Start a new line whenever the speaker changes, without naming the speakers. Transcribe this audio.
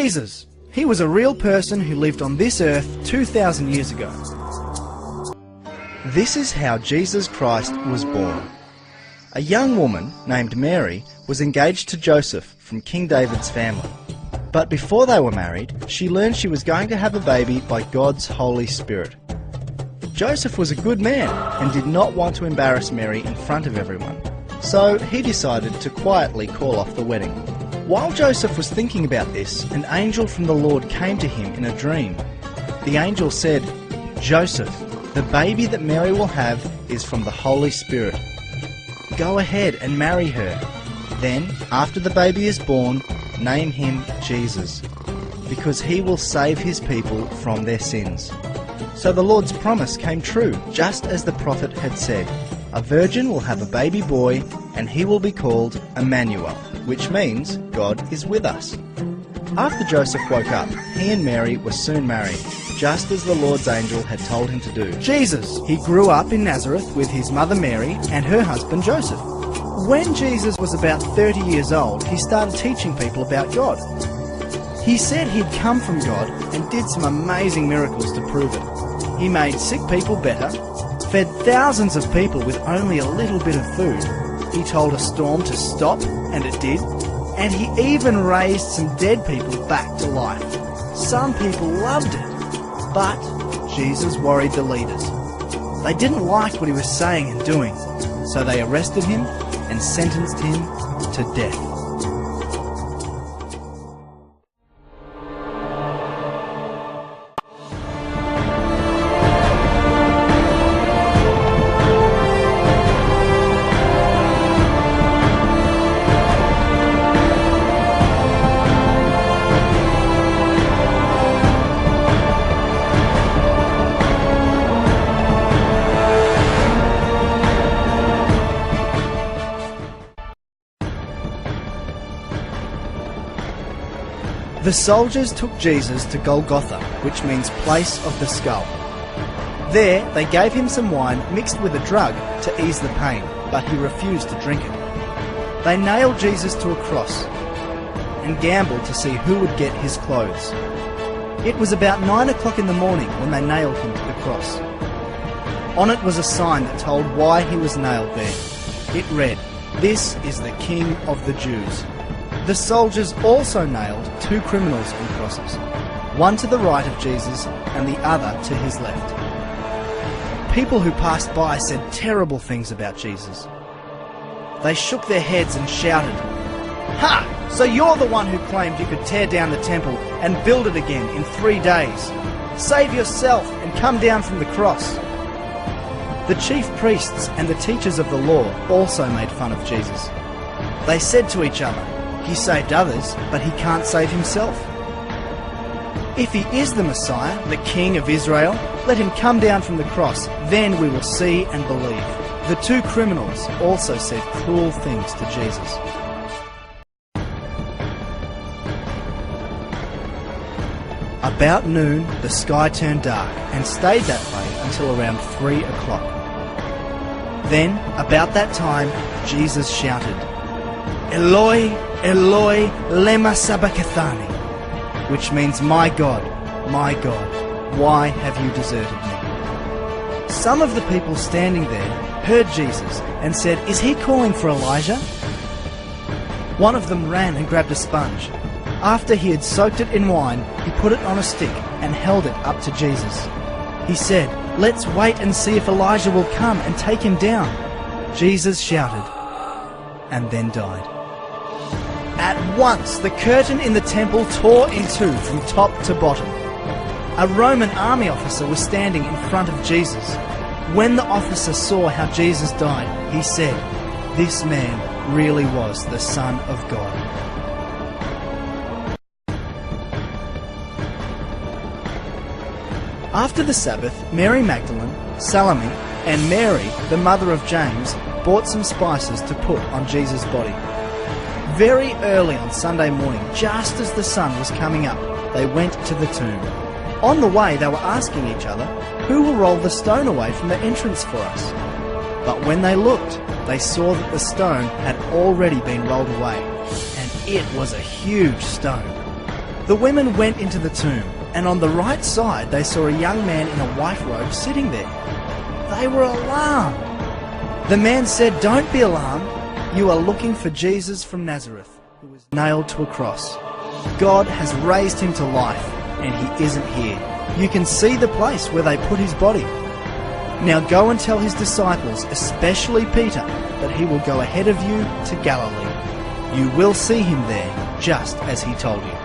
Jesus. He was a real person who lived on this earth 2,000 years ago. This is how Jesus Christ was born. A young woman named Mary was engaged to Joseph from King David's family. But before they were married, she learned she was going to have a baby by God's Holy Spirit. Joseph was a good man and did not want to embarrass Mary in front of everyone, so he decided to quietly call off the wedding. While Joseph was thinking about this, an angel from the Lord came to him in a dream. The angel said, "Joseph, the baby that Mary will have is from the Holy Spirit. Go ahead and marry her. Then, after the baby is born, name him Jesus, because he will save his people from their sins." So the Lord's promise came true, just as the prophet had said. A virgin will have a baby boy, and he will be called Emmanuel, which means God is with us. After Joseph woke up, he and Mary were soon married, just as the Lord's angel had told him to do. Jesus, he grew up in Nazareth with his mother Mary and her husband Joseph. When Jesus was about 30 years old, he started teaching people about God. He said he'd come from God and did some amazing miracles to prove it. He made sick people better, fed thousands of people with only a little bit of food. He told a storm to stop, and it did. And he even raised some dead people back to life. Some people loved it, but Jesus worried the leaders. They didn't like what he was saying and doing, so they arrested him and sentenced him to death. The soldiers took Jesus to Golgotha, which means place of the skull. There, they gave him some wine mixed with a drug to ease the pain, but he refused to drink it. They nailed Jesus to a cross and gambled to see who would get his clothes. It was about 9 o'clock in the morning when they nailed him to the cross. On it was a sign that told why he was nailed there. It read, "This is the King of the Jews." The soldiers also nailed two criminals on crosses, one to the right of Jesus and the other to his left. People who passed by said terrible things about Jesus. They shook their heads and shouted, "Ha! So you're the one who claimed you could tear down the temple and build it again in 3 days. Save yourself and come down from the cross." The chief priests and the teachers of the law also made fun of Jesus. They said to each other, "He saved others, but he can't save himself. If he is the Messiah, the King of Israel, let him come down from the cross, then we will see and believe." The two criminals also said cruel things to Jesus. About noon, the sky turned dark and stayed that way until around 3 o'clock. Then, about that time, Jesus shouted, "Eloi, Eloi, lema sabachthani," which means, my God, why have you deserted me?" Some of the people standing there heard Jesus and said, "Is he calling for Elijah?" One of them ran and grabbed a sponge. After he had soaked it in wine, he put it on a stick and held it up to Jesus. He said, "Let's wait and see if Elijah will come and take him down." Jesus shouted and then died. At once, the curtain in the temple tore in two from top to bottom. A Roman army officer was standing in front of Jesus. When the officer saw how Jesus died, he said, "This man really was the Son of God." After the Sabbath, Mary Magdalene, Salome, and Mary, the mother of James, bought some spices to put on Jesus' body. Very early on Sunday morning, just as the sun was coming up, they went to the tomb. On the way, they were asking each other, "Who will roll the stone away from the entrance for us?" But when they looked, they saw that the stone had already been rolled away, and it was a huge stone. The women went into the tomb, and on the right side they saw a young man in a white robe sitting there. They were alarmed. The man said, "Don't be alarmed. You are looking for Jesus from Nazareth, who was nailed to a cross. God has raised him to life, and he isn't here. You can see the place where they put his body. Now go and tell his disciples, especially Peter, that he will go ahead of you to Galilee. You will see him there, just as he told you."